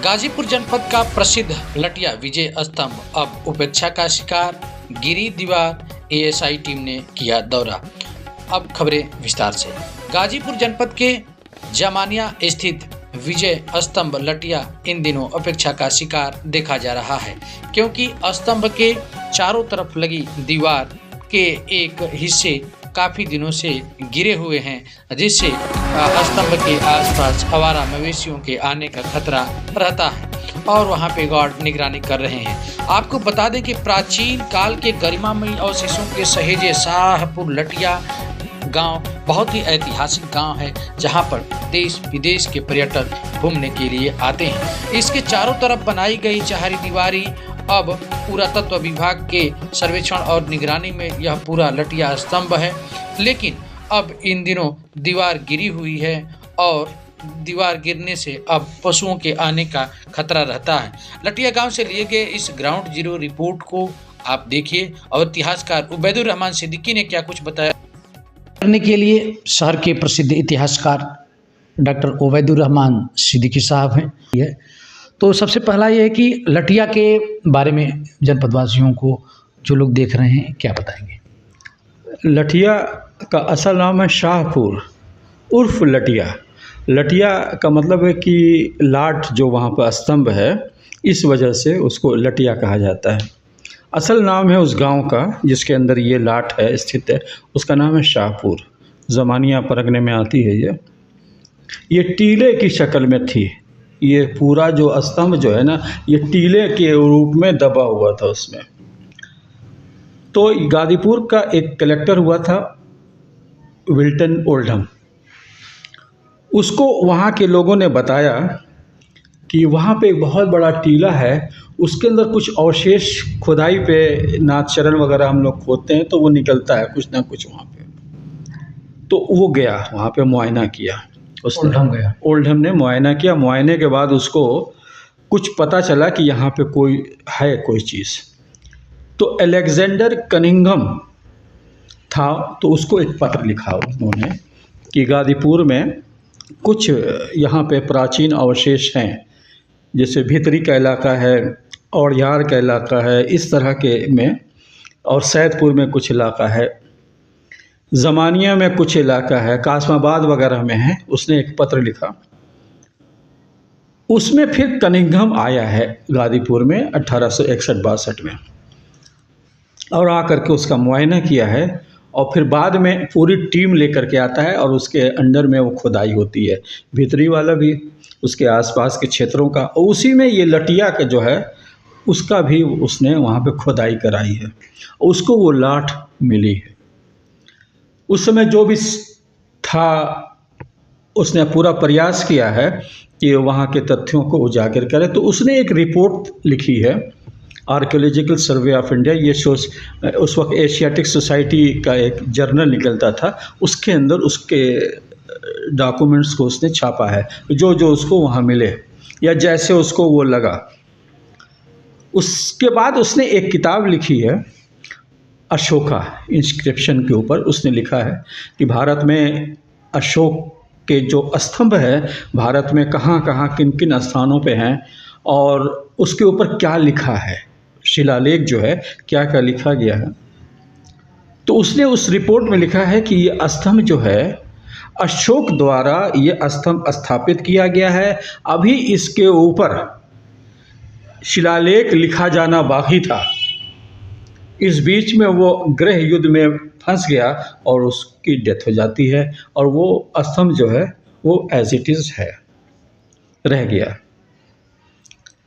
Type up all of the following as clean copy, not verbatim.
गाजीपुर जनपद का प्रसिद्ध लटिया विजय स्तंभ अब उपेक्षा का शिकार, गिरी दीवार। एएसआई टीम ने किया दौरा। अब खबरें विस्तार से। गाजीपुर जनपद के जामानिया स्थित विजय स्तंभ लटिया इन दिनों उपेक्षा का शिकार देखा जा रहा है, क्योंकि स्तंभ के चारों तरफ लगी दीवार के एक हिस्से काफ़ी दिनों से गिरे हुए हैं, जिससे स्तंभ के आसपास आवारा मवेशियों के आने का खतरा रहता है और वहां पे गार्ड निगरानी कर रहे हैं। आपको बता दें कि प्राचीन काल के गरिमामयी अवशेषों के सहेजे शाहपुर लटिया गांव बहुत ही ऐतिहासिक गांव है, जहां पर देश विदेश के पर्यटक घूमने के लिए आते हैं। इसके चारों तरफ बनाई गई चारी दीवारी अब पुरातत्व विभाग के सर्वेक्षण और निगरानी में यह पूरा लटिया स्तंभ है, लेकिन अब इन दिनों दीवार गिरी हुई है और दीवार गिरने से अब पशुओं के आने का खतरा रहता है। लटिया गांव से लिए गए इस ग्राउंड जीरो रिपोर्ट को आप देखिए और इतिहासकार उबैदुर रहमान सिद्दीकी ने क्या कुछ बताया। करने के लिए शहर के प्रसिद्ध इतिहासकार डॉक्टर उबैदुर रहमान सिद्दीकी साहब हैं। तो सबसे पहला ये है कि लटिया के बारे में जनपदवासियों को जो लोग देख रहे हैं क्या बताएंगे। लटिया का असल नाम है शाहपुर उर्फ लटिया। लटिया का मतलब है कि लाट जो वहाँ पर स्तंभ है, इस वजह से उसको लटिया कहा जाता है। असल नाम है उस गांव का जिसके अंदर ये लाट है स्थित है, उसका नाम है शाहपुर। ज़मानिया परगने में आती है। ये टीले की शक्ल में थी। ये पूरा जो स्तंभ जो है ना, ये टीले के रूप में दबा हुआ था उसमें। तो गाजीपुर का एक कलेक्टर हुआ था विल्टन ओल्डहम, उसको वहाँ के लोगों ने बताया कि वहाँ पे एक बहुत बड़ा टीला है, उसके अंदर कुछ अवशेष खुदाई पे नाथचरण वगैरह हम लोग खोदते हैं तो वो निकलता है कुछ ना कुछ वहाँ पे। तो वो गया वहाँ पे, मुआयना किया उसने। ओल्डहम ने मुआयना किया। मुआयने के बाद उसको कुछ पता चला कि यहाँ पे कोई है, कोई चीज़। तो अलेक्जेंडर कनिंघम था, तो उसको एक पत्र लिखा उन्होंने कि गाजीपुर में कुछ यहाँ पे प्राचीन अवशेष हैं, जैसे भीतरी का इलाका है और यार का इलाका है, इस तरह के में, और सैदपुर में कुछ इलाका है, ज़मानिया में कुछ इलाका है, कासमाबाद वगैरह में है। उसने एक पत्र लिखा। उसमें फिर कनिंघम आया है गाजीपुर में 1861-62 में और आकर के उसका मुआयना किया है और फिर बाद में पूरी टीम लेकर के आता है और उसके अंडर में वो खुदाई होती है, भीतरी वाला भी, उसके आसपास के क्षेत्रों का। और उसी में ये लटिया का जो है उसका भी उसने वहाँ पे खुदाई कराई है, उसको वो लाट मिली है। उस समय जो भी था उसने पूरा प्रयास किया है कि वहाँ के तथ्यों को उजागर करे। तो उसने एक रिपोर्ट लिखी है, आर्कियोलॉजिकल सर्वे ऑफ इंडिया। ये उस वक्त एशियाटिक सोसाइटी का एक जर्नल निकलता था, उसके अंदर उसके डॉक्यूमेंट्स को उसने छापा है, जो जो उसको वहाँ मिले या जैसे उसको वो लगा। उसके बाद उसने एक किताब लिखी है अशोका इंस्क्रिप्शन के ऊपर। उसने लिखा है कि भारत में अशोक के जो स्तंभ है, भारत में कहाँ कहाँ किन किन स्थानों पे हैं और उसके ऊपर क्या लिखा है, शिलालेख जो है क्या क्या लिखा गया है। तो उसने उस रिपोर्ट में लिखा है कि ये स्तंभ जो है अशोक द्वारा ये स्तंभ स्थापित किया गया है, अभी इसके ऊपर शिलालेख लिखा जाना बाकी था। इस बीच में वो गृह युद्ध में फंस गया और उसकी डेथ हो जाती है और वो स्तंभ जो है वो एज इट इज़ है, रह गया।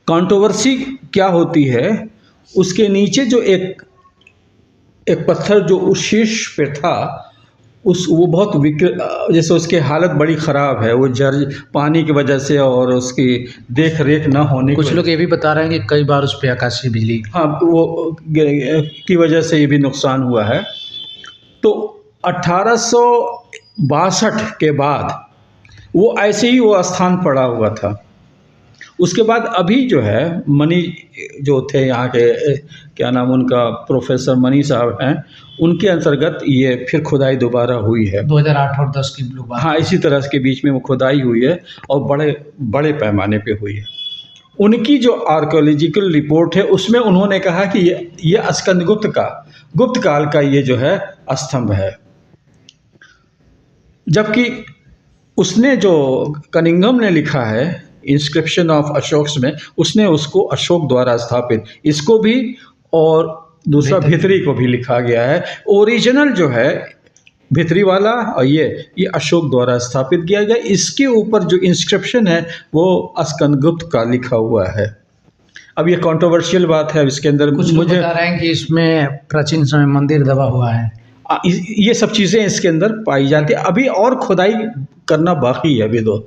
कंट्रोवर्सी क्या होती है, उसके नीचे जो एक पत्थर जो उस शीर्ष पे था, वो बहुत जैसे उसकी हालत बड़ी ख़राब है, वो पानी की वजह से और उसकी देख रेख ना होने। कुछ लोग ये भी बता रहे हैं कि कई बार उस पर आकाशीय बिजली, हाँ, वो की वजह से ये भी नुकसान हुआ है। तो 1862 के बाद वो ऐसे ही वो स्थान पड़ा हुआ था। उसके बाद अभी जो है मनी जो थे यहाँ के, क्या नाम उनका, प्रोफेसर मनी साहब हैं, उनके अंतर्गत ये फिर खुदाई दोबारा हुई है 2008 और 10 की लोग। हाँ, इसी तरह के बीच में वो खुदाई हुई है और बड़े पैमाने पे हुई है। उनकी जो आर्कोलॉजिकल रिपोर्ट है उसमें उन्होंने कहा कि ये स्कंदगुप्त का गुप्त काल का ये जो है स्तंभ है। जबकि उसने जो कनिंघम ने लिखा है इंस्क्रिप्शन ऑफ अशोक्स में, उसने उसको अशोक द्वारा स्थापित, इसको भी और दूसरा भित्री को भी लिखा गया है। ओरिजिनल जो है भित्री वाला और ये अशोक द्वारा स्थापित किया गया। इसके ऊपर जो इंस्क्रिप्शन है वो स्कंदगुप्त का लिखा हुआ है। अब ये कंट्रोवर्शियल बात है, इसके अंदर कुछ लोग बता रहे हैं कि इसमें प्राचीन समय मंदिर दबा हुआ है। ये सब चीज़ें इसके अंदर पाई जाती है। अभी और खुदाई करना बाकी है अभी तो,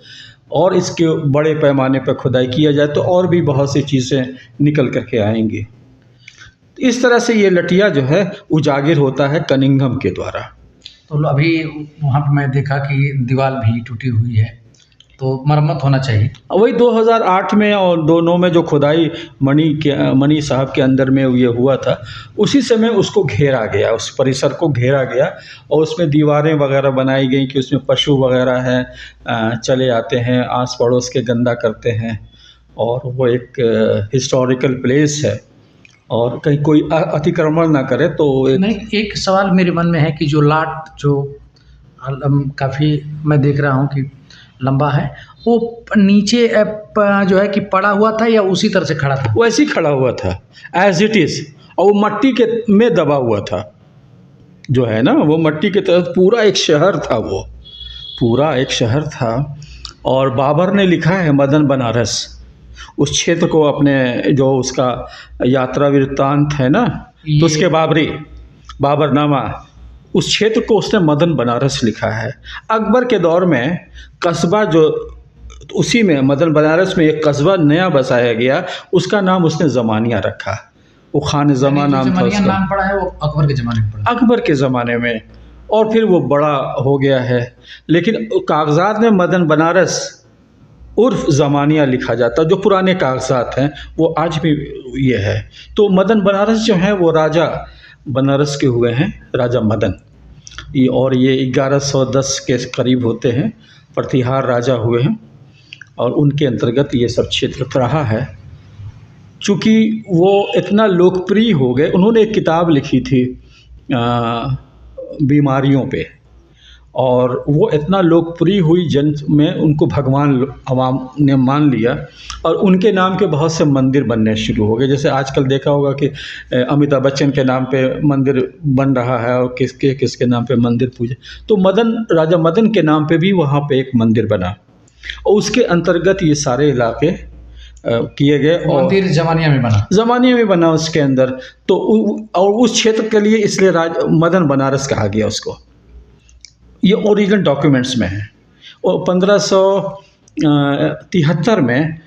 और इसके बड़े पैमाने पर खुदाई किया जाए तो और भी बहुत सी चीज़ें निकल करके आएंगी। इस तरह से ये लटिया जो है उजागर होता है कनिंघम के द्वारा। तो अभी वहाँ पर मैं देखा कि दीवार भी टूटी हुई है, तो मरम्मत होना चाहिए। वही 2008 में और 2009 में जो खुदाई मणि साहब के अंदर में ये हुआ था, उसी समय उसको घेरा गया, उस परिसर को घेरा गया और उसमें दीवारें वगैरह बनाई गई कि उसमें पशु वगैरह हैं चले आते हैं, आस पड़ोस के गंदा करते हैं, और वो एक हिस्टोरिकल प्लेस है और कहीं कोई अतिक्रमण ना करे। तो एक सवाल मेरे मन में है कि जो लाट जो काफ़ी मैं देख रहा हूँ कि लंबा है, वो नीचे जो है कि पड़ा हुआ था या उसी तरह से खड़ा था? वैसे ही खड़ा हुआ था एज इट इज़, और वो मट्टी के में दबा हुआ था जो है ना, वो मट्टी के तरफ पूरा एक शहर था, वो पूरा एक शहर था। और बाबर ने लिखा है मदन बनारस, उस क्षेत्र को अपने जो उसका यात्रा वृत्तांत है ना, तो उसके बाबरनामा, उस क्षेत्र को उसने मदन बनारस लिखा है। अकबर के दौर में कस्बा जो उसी में मदन बनारस में एक कस्बा नया बसाया गया, उसका नाम उसने ज़मानिया रखा। वो खान ज़मा नाम था उसका। नाम पड़ा है वो अकबर के ज़माने में पड़ा, अकबर के ज़माने में, और फिर वो बड़ा हो गया है। लेकिन कागज़ात में मदन बनारस उर्फ ज़मानिया लिखा जाता, जो पुराने कागज़ात हैं वो आज भी ये है। तो मदन बनारस जो है वो राजा बनारस के हुए हैं, राजा मदन, और ये 1110 के करीब होते हैं, प्रतिहार राजा हुए हैं, और उनके अंतर्गत ये सब क्षेत्र रहा है। चूँकि वो इतना लोकप्रिय हो गए, उन्होंने एक किताब लिखी थी बीमारियों पे, और वो इतना लोकप्रिय हुई, जन में उनको भगवान आवाम ने मान लिया, और उनके नाम के बहुत से मंदिर बनने शुरू हो गए। जैसे आजकल देखा होगा कि अमिताभ बच्चन के नाम पे मंदिर बन रहा है, और किसके नाम पे मंदिर पूजे। तो राजा मदन के नाम पे भी वहाँ पे एक मंदिर बना, और उसके अंतर्गत ये सारे इलाके किए गए। मंदिर ज़मानिया में बना उसके अंदर। तो और उस क्षेत्र के लिए इसलिए मदन बनारस कहा गया उसको। ये ओरिजिनल डॉक्यूमेंट्स में है, और 1573 में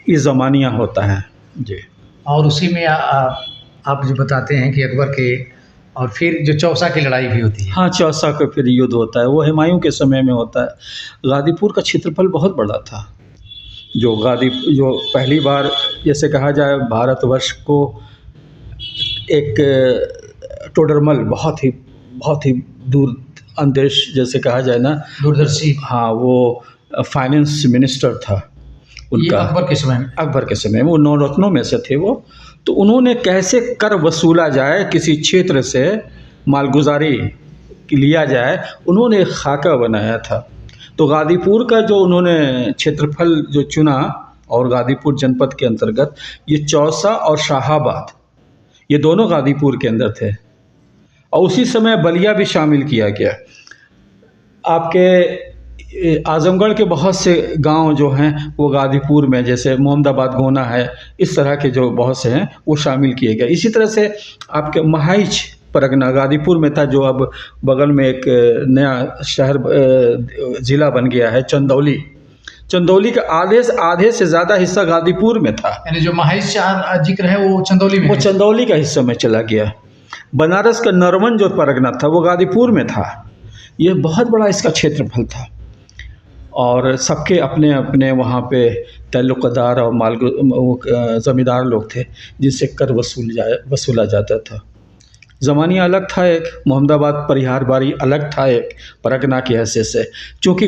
ये ज़मानिया होता है जी। और उसी में आप जो बताते हैं कि अकबर के, और फिर जो चौसा की लड़ाई भी होती है। हाँ, चौसा का फिर युद्ध होता है, वो हुमायूं के समय में होता है। गाजीपुर का क्षेत्रफल बहुत बड़ा था। जो पहली बार जैसे कहा जाए भारतवर्ष को एक टोडरमल, बहुत ही दूर अंदेश जैसे कहा जाए ना, दूरदर्शी, हाँ, वो फाइनेंस मिनिस्टर था उनका, अकबर के समय में वो 9 रत्नों में से थे वो। तो उन्होंने कैसे कर वसूला जाए, किसी क्षेत्र से मालगुजारी लिया जाए, उन्होंने एक खाका बनाया था। तो गाजीपुर का जो उन्होंने क्षेत्रफल जो चुना, और गाजीपुर जनपद के अंतर्गत ये चौसा और शाहाबाद, ये दोनों गाजीपुर के अंदर थे, और उसी समय बलिया भी शामिल किया गया। आपके आजमगढ़ के बहुत से गांव जो हैं वो गाजीपुर में, जैसे मोहम्मदाबाद, गोना है, इस तरह के जो बहुत से हैं वो शामिल किए गए। इसी तरह से आपके महाइच परगना गाजीपुर में था, जो अब बगल में एक नया शहर ज़िला बन गया है, चंदौली का आधे से ज़्यादा हिस्सा गाजीपुर में था। यानी जो महाइच जिक्र है वो चंदौली में, वो चंदौली का हिस्सा में चला गया। बनारस का नरवन जो परगना था वो गाजीपुर में था। ये बहुत बड़ा इसका क्षेत्रफल था, और सबके अपने अपने वहाँ पे तल्लुक़दार और ज़मींदार लोग थे जिनसे कर वसूला जाता था। ज़मानिया अलग था एक, मोहम्मदाबाद परिहार बारी अलग था एक परगना की हैसियत से। चूँकि